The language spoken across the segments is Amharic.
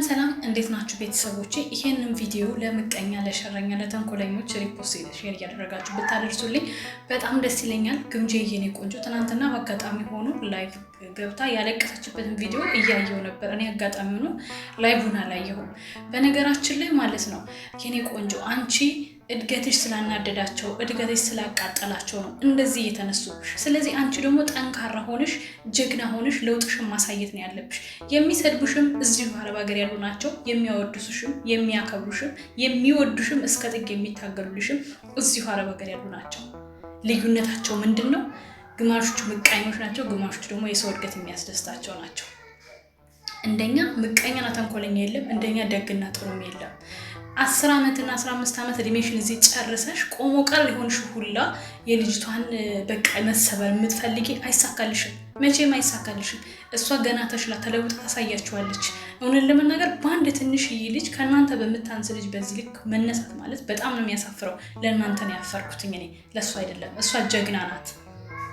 ሰላም እንዴት ናችሁ ቤተሰቦቼ? ይሄንን ቪዲዮ ለምቀኛ ለሸረኛ ለተንኮለኞች ሪፖስት ሼር ያደረጋችሁ ብታደርሱልኝ በጣም ደስ ይለኛል። ግምጄ የኔ ቆንጆ ትናንትና በአጋጣሚ ሆኖ ላይቭ ገብታ ያለቀሰችበትን ቪዲዮ እያየው ነበር። እኔ አጋጣሚ ሆኖ ላይቭን አላየሁም። በነገራችን ላይ ማለት ነው የኔ ቆንጆ አንቺ እድገትሽ ስላናደዳቸው እድገትሽ ስላቃጠላቸው ነው እንደዚህ የተነሱብሽ። ስለዚህ አንቺ ደግሞ ጠንካራ ሆነሽ ጀግና ሆነሽ ለውጥሽን ማሳየት ነው ያለብሽ። የሚሰድቡሽም እዚሁ አረብ ሀገር ያሉ ናቸው። የሚያወድሱሽም የሚያከብሩሽም የሚወዱሽም እስከ ጥግ የሚታገሉልሽም እዚሁ አረብ ሀገር ያሉ ናቸው። ልዩነታቸው ምንድነው? ግማሾቹ ምቀኞች ናቸው፣ ግማሾቹ ደግሞ የሰው እድገት የሚያስደስታቸው ናቸው። እንደኛ ምቀኛና ተንኮለኛ የለም፣ እንደኛ ደግና ጥሩም የለም። 10 ዓመትና 15 ዓመት እድሜሽን እዚህ ጨርሰሽ ቆሞ ቀር ሊሆንሽ ሁላ የልጅቷን በቃ መሰበር የምትፈልጊ አይሳካልሽም፣ መቼም አይሳካልሽም። እሷ ገና ተሽላ ተለውጣ ታሳያችኋለች። እውነት ለመናገር በአንድ ትንሽዬ ልጅ ከእናንተ በምታንስ ልጅ በዚህ ልክ መነሳት ማለት በጣም ነው የሚያሳፍረው። ለእናንተ ነው ያፈርኩትኝ እኔ፣ ለእሷ አይደለም። እሷ ጀግና ናት፣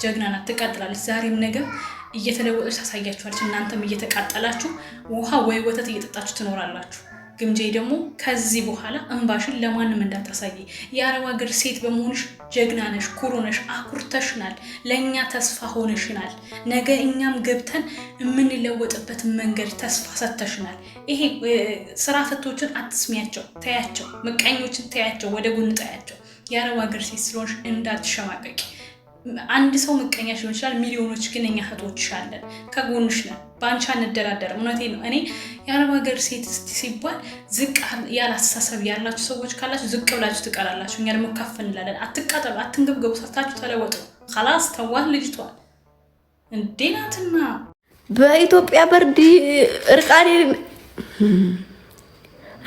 ጀግና ናት፣ ትቀጥላለች። ዛሬም ነገም እየተለወጠች ታሳያችኋለች። እናንተም እየተቃጠላችሁ ውሃ ወይ ወተት እየጠጣችሁ ትኖራላችሁ። ግምጄ ደግሞ ከዚህ በኋላ እንባሽን ለማንም እንዳታሳይ። የአረብ ሀገር ሴት በመሆንሽ ጀግና ነሽ፣ ኩሩ ነሽ፣ አኩርተሽናል፣ ለእኛ ተስፋ ሆነሽናል። ነገ እኛም ገብተን የምንለወጥበት መንገድ ተስፋ ሰተሽናል። ይሄ ስራ ፈቶችን አትስሚያቸው፣ ተያቸው፣ ምቀኞችን ተያቸው፣ ወደ ጎን ጣያቸው። የአረብ ሀገር ሴት ስለሆንሽ እንዳትሸማቀቂ። አንድ ሰው ምቀኛሽ ሊሆን ይችላል፣ ሚሊዮኖች ግን እኛ እህቶችሽ አለን፣ ከጎንሽ ነን፣ ባንቺ አንደራደርም። እውነቴን ነው። እኔ የአረብ ሀገር ሴት ሲባል ዝቅ ያለ አስተሳሰብ ያላችሁ ሰዎች ካላችሁ ዝቅ ብላችሁ ትቀራላችሁ። እኛ ደግሞ ከፍ እንላለን። አትቃጠሉ፣ አትንገብገቡ፣ ሰርታችሁ ተለወጡ። خلاص ተዋት ልጅቷል እንዴ ናትና። በኢትዮጵያ በርድ እርቃኔ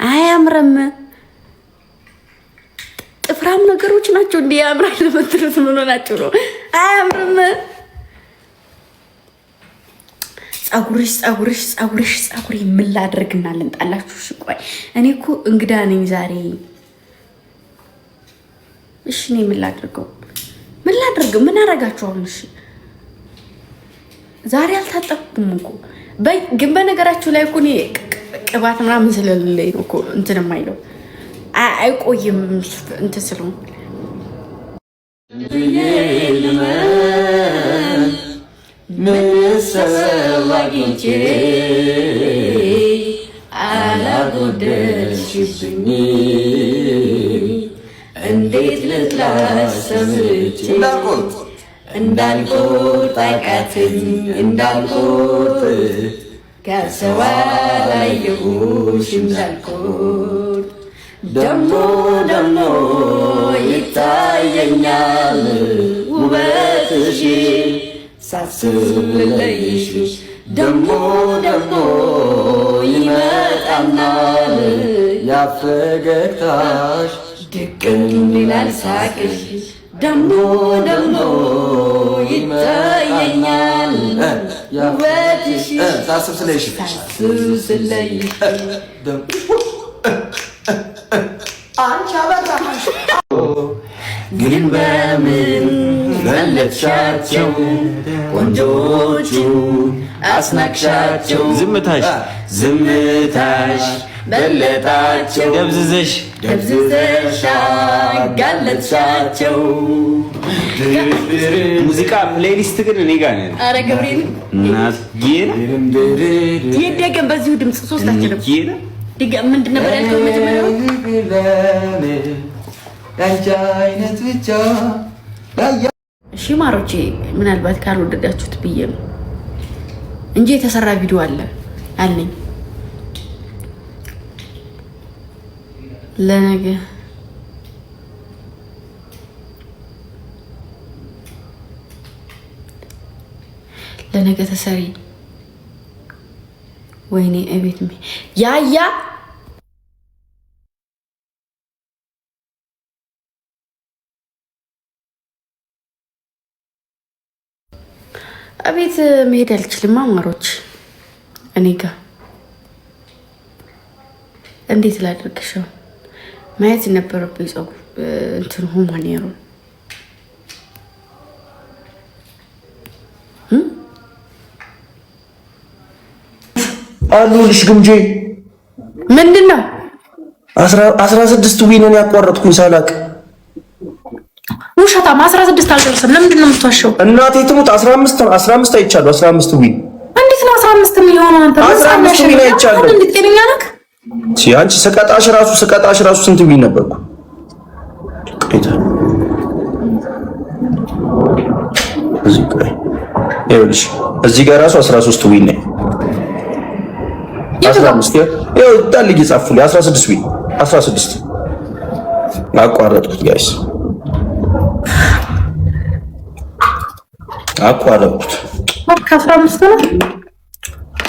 አያምርም። ጥፍራም ነገሮች ናቸው እንዴ ያምራል ለምትሉት ምን ሆናችሁ ነው? አያምርም። ጸጉሬ ምን ላድርግና ልንጣላችሁ? እሺ ቆይ እኔ እኮ እንግዳ ነኝ ዛሬ። እሺ እኔ ምን ላድርገው? ምን አረጋችሁ አሁን? እሺ ዛሬ አልታጠብኩም እኮ ግን በነገራችሁ ላይ እኮ እኔ ቅባት ምናምን ስለሌለኝ ነው እኮ እንትን የማይለው አይቆይም እንትን ስለሆነ ምሰዋጊቼ አላጎደልሽብኝ እንዴት ልትላሰምች እንዳልቆርጥ አይቃትም እንዳልቆርጥ ከሰዋ ላይ የሆሽ እንዳልቆርጥ ደሞ ይታየኛል ውበትሽ ሳስብለይሽ ደሞ ይመጣናል ያፈገግታሽ ድቅን ይላል ሳቅሽ ደሞ ይታየኛል ውበትሽ ሳስብለይሽ አንቺ አበራሽ ግን በምን በለጥሻቸው ቆንጆቹ አስናቅሻቸው ዝምታሽ በለጣቸው ደብዝዘሽ አጋለጥሻቸው። ሙዚቃ ፕሌሊስት ግን እኔ ጋር ነው። ኧረ ገብርኤል እናት ጌና ይደገም በዚሁ ድምጽ ሶስታችንም ድገም። ምንድን ነበር ያልከው መጀመሪያው? እሺ ማሮቼ ምናልባት ካልወደዳችሁት ብዬ ነው እንጂ የተሰራ ቪዲዮ አለኝ ለነገ ተሰሪ። ወይኔ እቤት ያያ አቤት መሄድ አልችልም። አማሮች እኔ ጋር እንዴት ላድርግሽው? ማየት ነበረብኝ ጸጉር እንትን ሁማኔሩ አሉልሽ ግምጄ ምንድነው 16 ዊንን ያቋረጥኩኝ ሳላቅ። ውሸታም 16 አልደረሰም። ለምንድን ነው የምትዋሸው? እናቴ ትሙት 15 አይቻለሁ። 15 ዊን እንዴት ነው 15 የሚሆነው? አንተ 15 ዊን አይቻለሁ። እንዴት ጤነኛ ነህ? አንቺ ስቀጣሽ ራሱ ስንት ዊን ነበርኩ? እዚህ ጋር ራሱ 13 ዊን ነኝ። 15 ይኸው ጣል እየጻፉልኝ 16 ዊን 16 አቋረጥኩት። ጋይስ አቋረጥኩት። 15 ነው።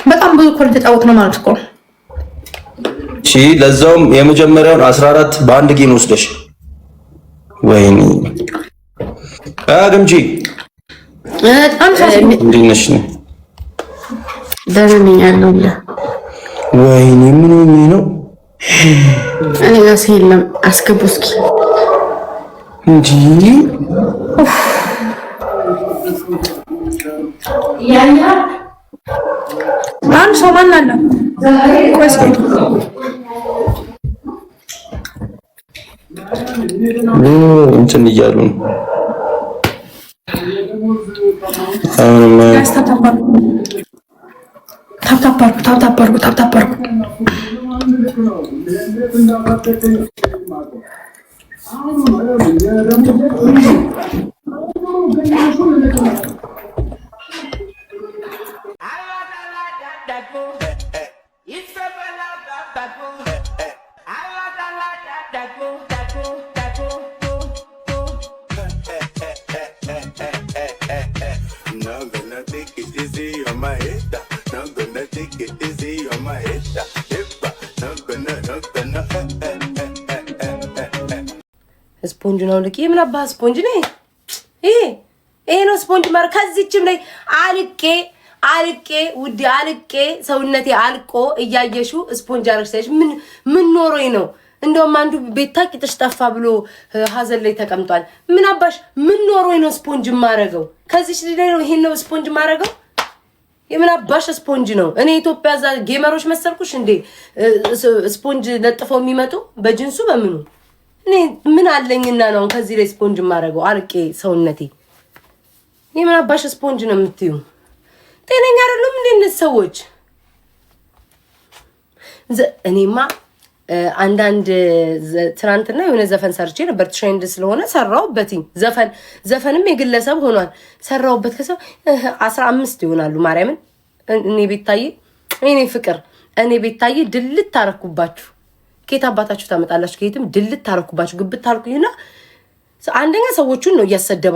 በጣም ብዙ እኮ ተጫወት ነው ማለት እኮ። እሺ ለዛውም የመጀመሪያውን 14 በአንድ ጌም ወስደሽ ወይኔ አግምጂ እንዴት ነሽ? ደህና ነኝ አለሁልህ። ወይኔ ምን ነው እኔ ጋር የለም። አስገቡ እስኪ እንጂ አንድ ሰው ማን አለ? ቆይ እስኪ እንትን እያሉ ነው። ታፕታፕ ስፖንጅ ነው ልቂ ምን አባ ስፖንጅ ነው ይሄ ነው ስፖንጅ ማር ከዚህችም ላይ አልቄ ውድ አልቄ ሰውነቴ አልቆ እያየሹ ስፖንጅ አርክሰሽ ምን ኖሮኝ ነው? እንደውም አንዱ ቤታ ቂጥሽ ጠፋ ብሎ ሀዘን ላይ ተቀምጧል። ምን አባሽ ምን ኖሮኝ ነው ስፖንጅ ማረገው? ከዚህች ላይ ነው ይሄን ነው ስፖንጅ ማረገው? የምን አባሽ ስፖንጅ ነው? እኔ ኢትዮጵያ ዛ ጌመሮች መሰልኩሽ እንዴ? ስፖንጅ ለጥፈው የሚመጡ በጅንሱ በምኑ እኔ ምን አለኝና ነው ከዚህ ላይ ስፖንጅ ማረገው? አልቄ ሰውነቴ የምን አባሽ ስፖንጅ ነው የምትዩ? ጤነኛ አይደሉም እንዴ እነዚህ ሰዎች? እኔማ አንዳንድ ትናንትና የሆነ ዘፈን ሰርቼ ነበር። ትሬንድ ስለሆነ ሰራውበትኝ። ዘፈንም የግለሰብ ሆኗል። ሰራውበት ከሰው 15 ይሆናሉ። ማርያምን እኔ ፍቅር እኔ ቤታዬ ድልት ታረኩባችሁ። ከየት አባታችሁ ታመጣላችሁ? ከየትም ድልት ታረኩባችሁ። ግብት ታርኩኝና አንደኛ ሰዎቹን ነው እያሰደባችሁ